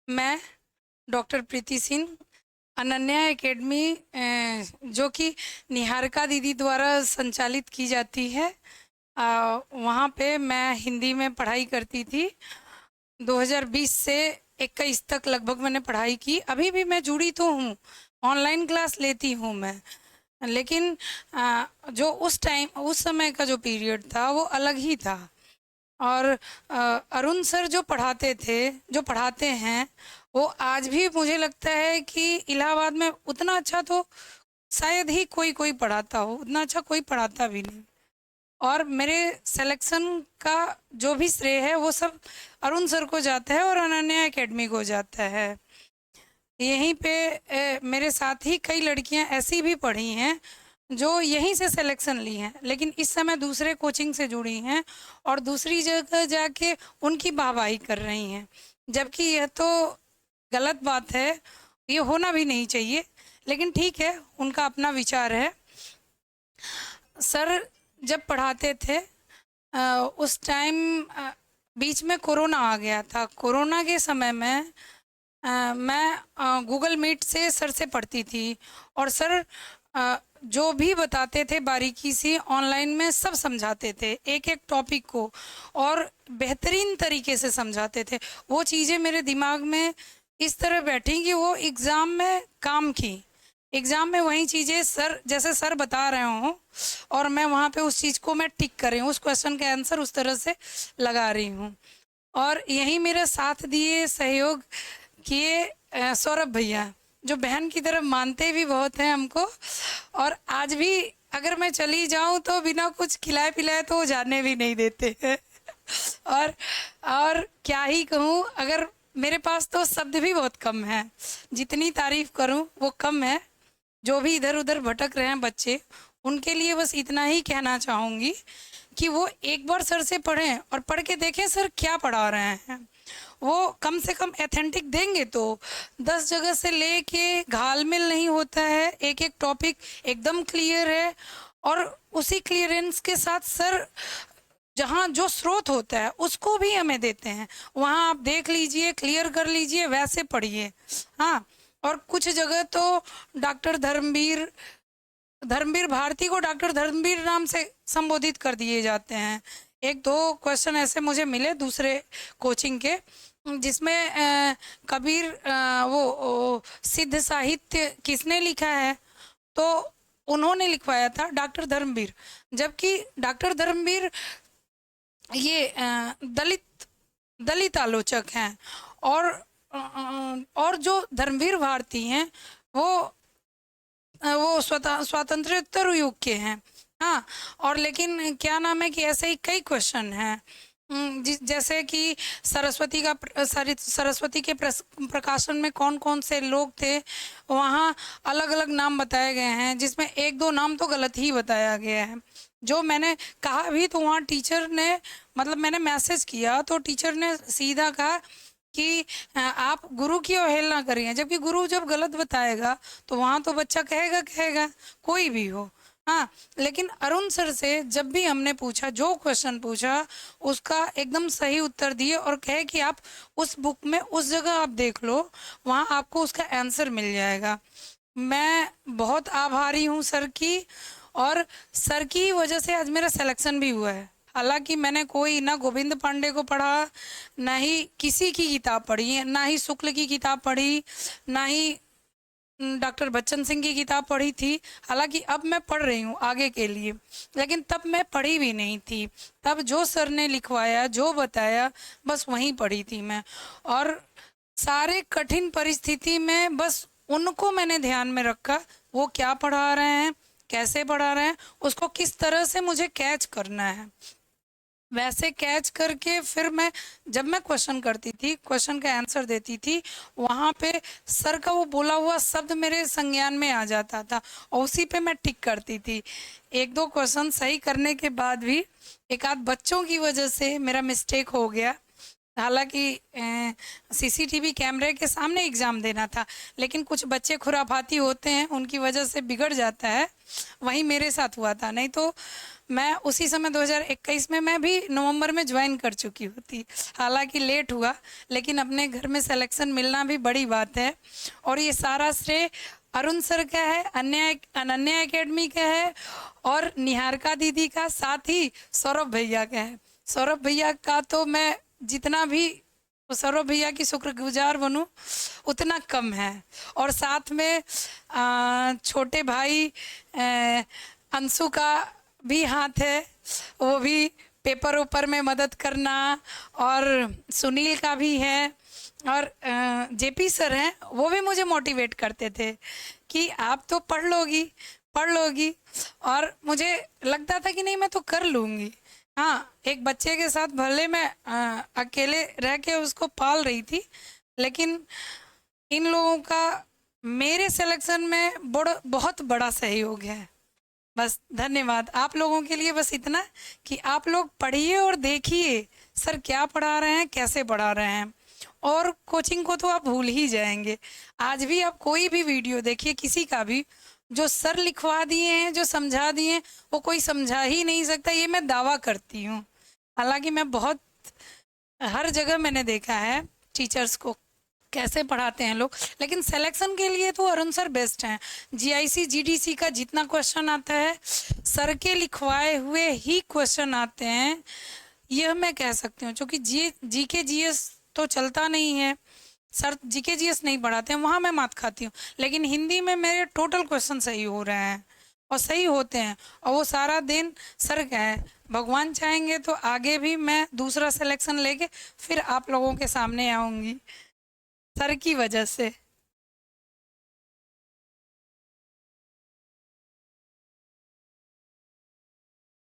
मैं डॉक्टर प्रीति सिंह अनन्या एकेडमी जो कि निहारिका दीदी द्वारा संचालित की जाती है, वहाँ पे मैं हिंदी में पढ़ाई करती थी। 2020 से 21 तक लगभग मैंने पढ़ाई की। अभी भी मैं जुड़ी तो हूँ, ऑनलाइन क्लास लेती हूँ मैं, लेकिन जो उस समय का जो पीरियड था वो अलग ही था। और अरुण सर जो पढ़ाते थे, जो पढ़ाते हैं, वो आज भी मुझे लगता है कि इलाहाबाद में उतना अच्छा तो शायद ही कोई कोई पढ़ाता हो, उतना अच्छा कोई पढ़ाता भी नहीं। और मेरे सिलेक्शन का जो भी श्रेय है वो सब अरुण सर को जाता है और अनन्या एकेडमी को जाता है। यहीं पे मेरे साथ ही कई लड़कियां ऐसी भी पढ़ी हैं जो यहीं से सिलेक्शन ली हैं, लेकिन इस समय दूसरे कोचिंग से जुड़ी हैं और दूसरी जगह जाके उनकी वाहवाही कर रही हैं, जबकि यह तो गलत बात है, ये होना भी नहीं चाहिए। लेकिन ठीक है, उनका अपना विचार है। सर जब पढ़ाते थे उस टाइम बीच में कोरोना आ गया था। कोरोना के समय में मैं गूगल मीट से सर से पढ़ती थी और सर जो भी बताते थे बारीकी से ऑनलाइन में सब समझाते थे, एक एक टॉपिक को, और बेहतरीन तरीके से समझाते थे। वो चीज़ें मेरे दिमाग में इस तरह बैठी कि वो एग्ज़ाम में काम की। एग्ज़ाम में वही चीज़ें सर जैसे सर बता रहे हों और मैं वहाँ पे उस चीज़ को मैं टिक कर रही हूँ, उस क्वेश्चन का आंसर उस तरह से लगा रही हूँ। और यही मेरा साथ दिए, सहयोग किए सौरभ भैया, जो बहन की तरफ मानते भी बहुत हैं हमको। और आज भी अगर मैं चली जाऊं तो बिना कुछ खिलाए पिलाए तो वो जाने भी नहीं देते हैं। और और क्या ही कहूँ, अगर मेरे पास तो शब्द भी बहुत कम है, जितनी तारीफ करूं वो कम है। जो भी इधर उधर भटक रहे हैं बच्चे, उनके लिए बस इतना ही कहना चाहूँगी कि वो एक बार सर से पढ़ें और पढ़ के देखें सर क्या पढ़ा रहे हैं। वो कम से कम एथेंटिक देंगे तो 10 जगह से लेके घालमेल नहीं होता है, एक एक टॉपिक एकदम क्लियर है। और उसी क्लियरेंस के साथ सर जहाँ जो स्रोत होता है उसको भी हमें देते हैं, वहाँ आप देख लीजिए, क्लियर कर लीजिए, वैसे पढ़िए। हाँ, और कुछ जगह तो डॉक्टर धर्मवीर धर्मवीर भारती को डॉक्टर धर्मवीर नाम से संबोधित कर दिए जाते हैं। एक दो क्वेश्चन ऐसे मुझे मिले दूसरे कोचिंग के, जिसमें कबीर वो सिद्ध साहित्य किसने लिखा है, तो उन्होंने लिखवाया था डॉक्टर धर्मवीर, जबकि डॉक्टर धर्मवीर ये दलित दलित आलोचक हैं। और और जो धर्मवीर भारती हैं वो स्वातंत्र्योत्तर युग के हैं। हाँ, और लेकिन क्या नाम है कि ऐसे ही कई क्वेश्चन हैं, जैसे कि सरस्वती के प्रकाशन में कौन कौन से लोग थे, वहाँ अलग अलग नाम बताए गए हैं, जिसमें एक दो नाम तो गलत ही बताया गया है। जो मैंने कहा भी तो वहाँ टीचर ने, मतलब मैंने मैसेज किया तो टीचर ने सीधा कहा कि आप गुरु की अवहेलना करिए, जबकि गुरु जब गलत बताएगा तो वहाँ तो बच्चा कहेगा कहेगा, कोई भी हो। हाँ, लेकिन अरुण सर से जब भी हमने पूछा, जो क्वेश्चन पूछा उसका एकदम सही उत्तर दिए और कहे कि आप उस बुक में उस जगह आप देख लो, वहाँ आपको उसका आंसर मिल जाएगा। मैं बहुत आभारी हूँ सर की, और सर की वजह से आज मेरा सिलेक्शन भी हुआ है। हालांकि मैंने कोई ना गोविंद पांडे को पढ़ा, ना ही किसी की किताब पढ़ी, ना ही शुक्ल की किताब पढ़ी, ना ही डॉक्टर बच्चन सिंह की किताब पढ़ी थी। हालांकि अब मैं पढ़ रही हूँ आगे के लिए, लेकिन तब मैं पढ़ी भी नहीं थी। तब जो सर ने लिखवाया, जो बताया, बस वहीं पढ़ी थी मैं। और सारे कठिन परिस्थिति में बस उनको मैंने ध्यान में रखा, वो क्या पढ़ा रहे हैं, कैसे पढ़ा रहे हैं, उसको किस तरह से मुझे कैच करना है, वैसे कैच करके फिर मैं जब मैं क्वेश्चन करती थी, क्वेश्चन का आंसर देती थी, वहाँ पे सर का वो बोला हुआ शब्द मेरे संज्ञान में आ जाता था और उसी पे मैं टिक करती थी। एक दो क्वेश्चन सही करने के बाद भी एक आध बच्चों की वजह से मेरा मिस्टेक हो गया। हालांकि सीसीटीवी कैमरे के सामने एग्ज़ाम देना था, लेकिन कुछ बच्चे खुराफाती होते हैं, उनकी वजह से बिगड़ जाता है। वही मेरे साथ हुआ था, नहीं तो मैं उसी समय 2021 में मैं भी नवंबर में ज्वाइन कर चुकी होती, हालांकि लेट हुआ, लेकिन अपने घर में सिलेक्शन मिलना भी बड़ी बात है। और ये सारा श्रेय अरुण सर का है, अनन्या एकेडमी का है और निहारिका दीदी का, साथ ही सौरभ भैया का है। सौरभ भैया का तो मैं जितना भी सौरभ भैया की शुक्रगुजार बनूं उतना कम है। और साथ में छोटे भाई अंशु का भी हाथ है, वो भी पेपर ऊपर में मदद करना, और सुनील का भी है, और जेपी सर हैं, वो भी मुझे मोटिवेट करते थे कि आप तो पढ़ लोगी, और मुझे लगता था कि नहीं मैं तो कर लूँगी। हाँ, एक बच्चे के साथ भले मैं अकेले रह के उसको पाल रही थी, लेकिन इन लोगों का मेरे सिलेक्शन में बहुत बड़ा सहयोग है। बस धन्यवाद आप लोगों के लिए, बस इतना कि आप लोग पढ़िए और देखिए सर क्या पढ़ा रहे हैं, कैसे पढ़ा रहे हैं, और कोचिंग को तो आप भूल ही जाएंगे। आज भी आप कोई भी वीडियो देखिए किसी का भी, जो सर लिखवा दिए हैं, जो समझा दिए हैं, वो कोई समझा ही नहीं सकता, ये मैं दावा करती हूँ। हालांकि मैं बहुत हर जगह मैंने देखा है टीचर्स को कैसे पढ़ाते हैं लोग, लेकिन सिलेक्शन के लिए तो अरुण सर बेस्ट हैं। जीआईसी जीडीसी का जितना क्वेश्चन आता है सर के लिखवाए हुए ही क्वेश्चन आते हैं, यह मैं कह सकती हूँ। क्योंकि जीके जीएस तो चलता नहीं है, सर जीके जीएस नहीं पढ़ाते हैं, वहाँ मैं मात खाती हूँ, लेकिन हिंदी में मेरे टोटल क्वेश्चन सही हो रहे हैं और सही होते हैं, और वो सारा दिन सर का है। भगवान चाहेंगे तो आगे भी मैं दूसरा सिलेक्शन लेके फिर आप लोगों के सामने आऊँगी, सर की वजह से।